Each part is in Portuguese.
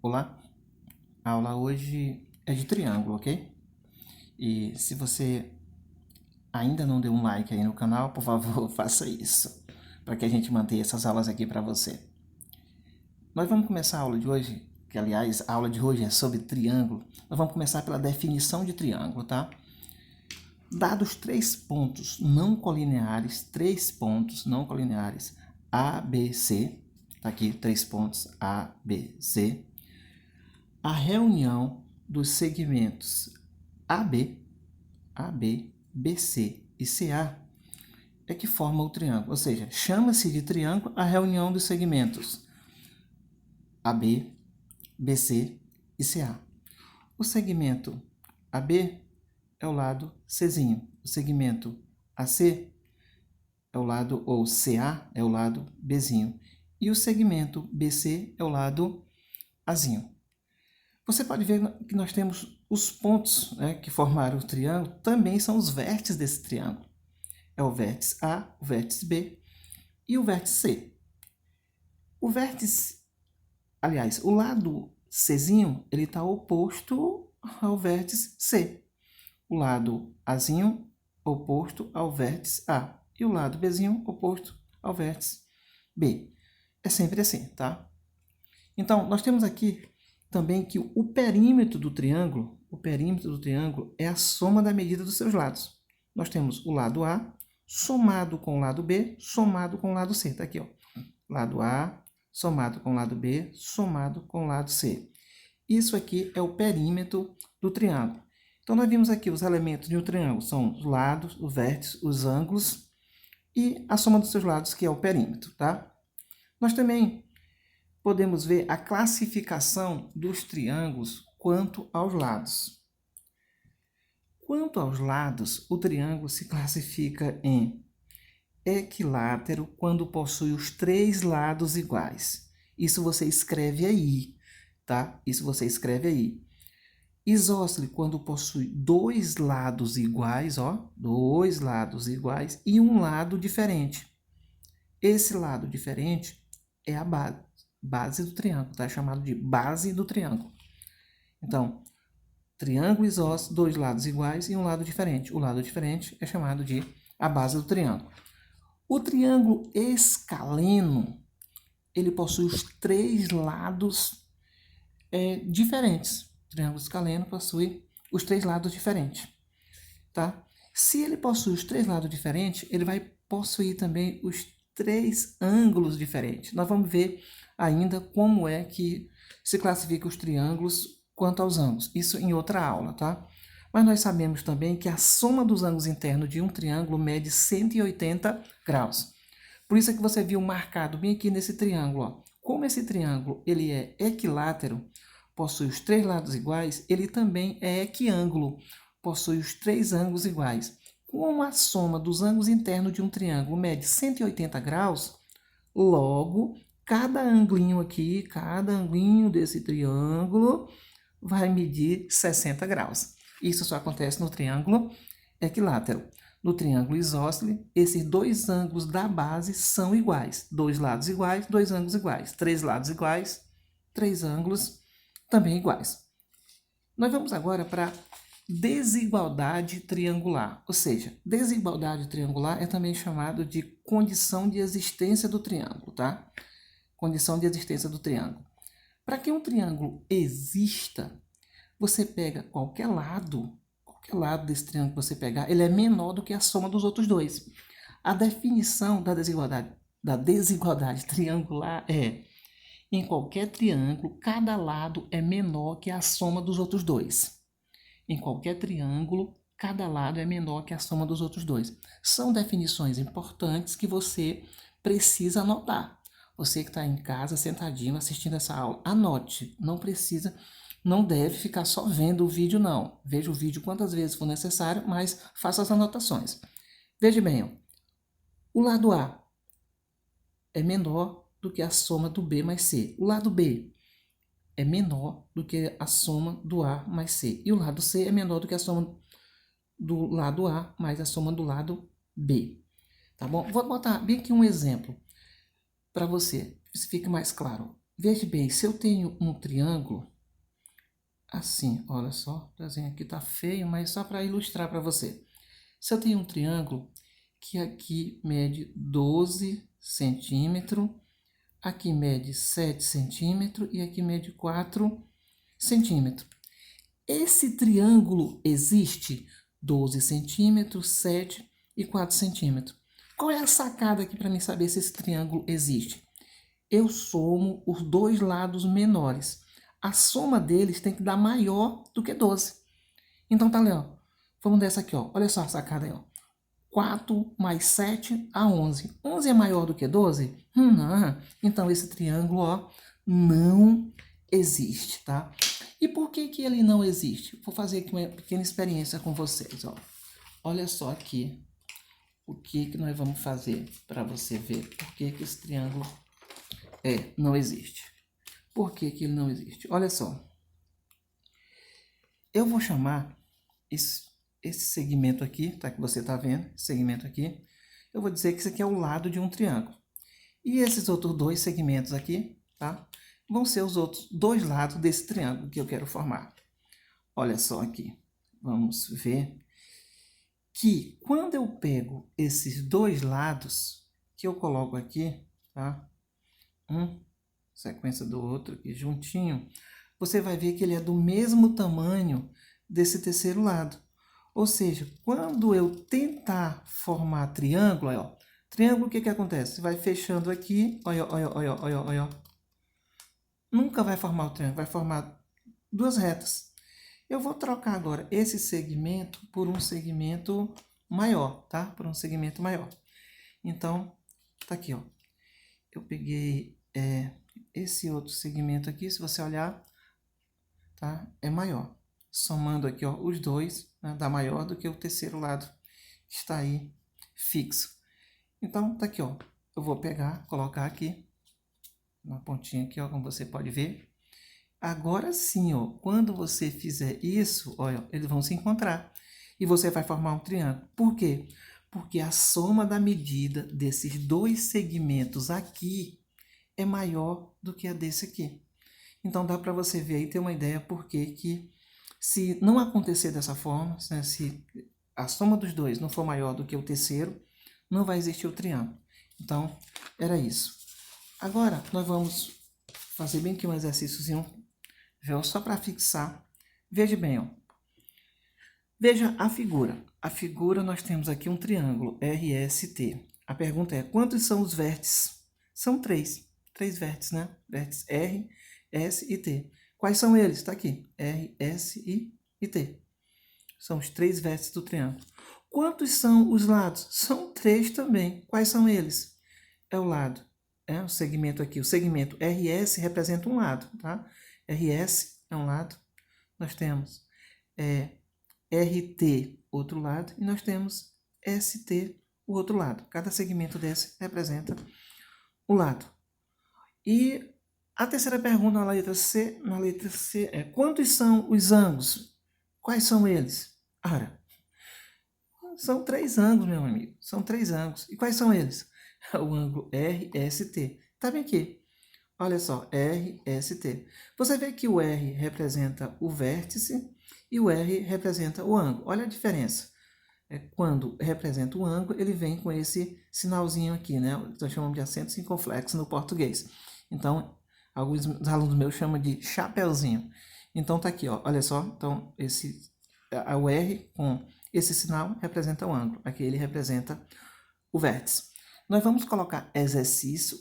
Olá, a aula hoje é de triângulo, ok? E se você ainda não deu um like aí no canal, por favor, faça isso, para que a gente mantenha essas aulas aqui para você. Nós vamos começar a aula de hoje, que aliás a aula de hoje é sobre triângulo. Nós vamos começar pela definição de triângulo, tá? Dados três pontos não colineares, A, B, C, tá aqui, três pontos A, B, C. A reunião dos segmentos AB, BC e CA é que forma o triângulo, ou seja, chama-se de triângulo a reunião dos segmentos AB, BC e CA. O segmento AB é o lado Czinho, o segmento AC é o lado, ou CA é o lado Bzinho, e o segmento BC é o lado Azinho. Você pode ver que nós temos os pontos, né, que formaram o triângulo, também são os vértices desse triângulo. É o vértice A, o vértice B e o vértice C. O vértice, aliás, o lado Czinho, ele está oposto ao vértice C. O lado Azinho, oposto ao vértice A. E o lado Bzinho, oposto ao vértice B. É sempre assim, tá? Então, nós temos aqui também que o perímetro do triângulo é a soma da medida dos seus lados. Nós temos o lado A somado com o lado B, somado com o lado C. Está aqui, ó. Lado A somado com o lado B, somado com o lado C. Isso aqui é o perímetro do triângulo. Então, nós vimos aqui os elementos de um triângulo. São os lados, os vértices, os ângulos e a soma dos seus lados, que é o perímetro, tá? Nós também podemos ver a classificação dos triângulos quanto aos lados. Quanto aos lados, o triângulo se classifica em equilátero quando possui os três lados iguais. Isso você escreve aí, tá? Isso você escreve aí. Isósceles quando possui dois lados iguais, ó, dois lados iguais e um lado diferente. Esse lado diferente é a base do triângulo, tá? É chamado de base do triângulo. Então, triângulo isósceles, dois lados iguais e um lado diferente. O lado diferente é chamado de a base do triângulo. O triângulo escaleno, ele possui os três lados diferentes. O triângulo escaleno possui os três lados diferentes, tá? Se ele possui os três lados diferentes, ele vai possuir também os três ângulos diferentes. Nós vamos ver ainda como é que se classifica os triângulos quanto aos ângulos. Isso em outra aula, tá? Mas nós sabemos também que a soma dos ângulos internos de um triângulo mede 180 graus. Por isso é que você viu marcado bem aqui nesse triângulo, ó. Como esse triângulo ele é equilátero, possui os três lados iguais, ele também é equiângulo, possui os três ângulos iguais. Como a soma dos ângulos internos de um triângulo mede 180 graus, logo, cada anglinho aqui, cada anglinho desse triângulo vai medir 60 graus. Isso só acontece no triângulo equilátero. No triângulo isósceles, esses dois ângulos da base são iguais. Dois lados iguais, dois ângulos iguais. Três lados iguais, três ângulos também iguais. Nós vamos agora para desigualdade triangular. Ou seja, desigualdade triangular é também chamado de condição de existência do triângulo, tá? Condição de existência do triângulo. Para que um triângulo exista, você pega qualquer lado desse triângulo que você pegar, ele é menor do que a soma dos outros dois. A definição da desigualdade triangular é: em qualquer triângulo, cada lado é menor que a soma dos outros dois. Em qualquer triângulo, cada lado é menor que a soma dos outros dois. São definições importantes que você precisa anotar. Você que está em casa, sentadinho, assistindo essa aula, anote. Não deve ficar só vendo o vídeo, não. Veja o vídeo quantas vezes for necessário, mas faça as anotações. Veja bem, ó, o lado A é menor do que a soma do B mais C. O lado B é menor do que a soma do A mais C. E o lado C é menor do que a soma do lado A mais a soma do lado B. Tá bom? Vou botar bem aqui um exemplo para você, se fique mais claro. Veja bem, se eu tenho um triângulo, assim, olha só, o desenho aqui tá feio, mas só para ilustrar para você. Se eu tenho um triângulo que aqui mede 12 centímetros, aqui mede 7 centímetros e aqui mede 4 centímetros. Esse triângulo existe 12 centímetros, 7 e 4 centímetros. Qual é a sacada aqui para mim saber se esse triângulo existe? Eu somo os dois lados menores. A soma deles tem que dar maior do que 12. Então tá ali, ó. Vamos dessa aqui, ó. Olha só a sacada aí, ó. 4 mais 7 a 11. 11 é maior do que 12? Não. Então esse triângulo, ó, não existe, tá? E por que que ele não existe? Vou fazer aqui uma pequena experiência com vocês, ó. Olha só aqui o que nós vamos fazer para você ver por que que esse triângulo não existe. Por que que ele não existe? Olha só. Eu vou chamar esse segmento aqui, tá? Que você está vendo, esse segmento aqui. Eu vou dizer que isso aqui é o lado de um triângulo. E esses outros dois segmentos aqui, tá? Vão ser os outros dois lados desse triângulo que eu quero formar. Olha só aqui. Vamos ver que quando eu pego esses dois lados, que eu coloco aqui, tá? Sequência do outro aqui juntinho, você vai ver que ele é do mesmo tamanho desse terceiro lado. Ou seja, quando eu tentar formar triângulo, aí, ó, triângulo, o que que acontece? Você vai fechando aqui, olha, olha, olha, olha, olha. Nunca vai formar o triângulo, vai formar duas retas. Eu vou trocar agora esse segmento por um segmento maior, tá? Por um segmento maior. Então, tá aqui, ó. Eu peguei esse outro segmento aqui, se você olhar, tá? É maior. Somando aqui, ó, os dois, né, dá maior do que o terceiro lado que está aí fixo. Então, tá aqui, ó. Eu vou pegar, colocar aqui, uma pontinha aqui, ó, como você pode ver. Agora sim, ó, quando você fizer isso, olha, eles vão se encontrar e você vai formar um triângulo. Por quê? Porque a soma da medida desses dois segmentos aqui é maior do que a desse aqui. Então dá para você ver aí, ter uma ideia por que se não acontecer dessa forma, né, se a soma dos dois não for maior do que o terceiro, não vai existir o triângulo. Então, era isso. Agora, nós vamos fazer bem aqui um exercíciozinho, só para fixar. Veja bem, ó. Veja a figura. A figura, nós temos aqui um triângulo, RST. A pergunta é, quantos são os vértices? São três vértices, né? Vértices R, S e T. Quais são eles? Está aqui, R, S e T. São os três vértices do triângulo. Quantos são os lados? São três também. Quais são eles? É o lado, o segmento aqui. O segmento RS representa um lado, tá? RS é um lado. Nós temos RT, outro lado. E nós temos ST, o outro lado. Cada segmento desse representa um lado. E a terceira pergunta na letra C é, quantos são os ângulos? Quais são eles? Ora, são três ângulos, meu amigo. São três ângulos. E quais são eles? O ângulo RST. Tá bem aqui. Olha só, RST. Você vê que o R representa o vértice e o R representa o ângulo. Olha a diferença. Quando representa o ângulo, ele vem com esse sinalzinho aqui, né? Nós chamamos de acento circunflexo no português. Então, alguns alunos meus chamam de chapeuzinho. Então, tá aqui, ó. Olha só. Então, o R com esse sinal representa o ângulo. Aqui ele representa o vértice. Nós vamos colocar exercício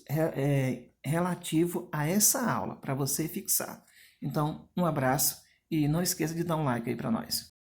relativo a essa aula, para você fixar. Então, um abraço e não esqueça de dar um like aí para nós.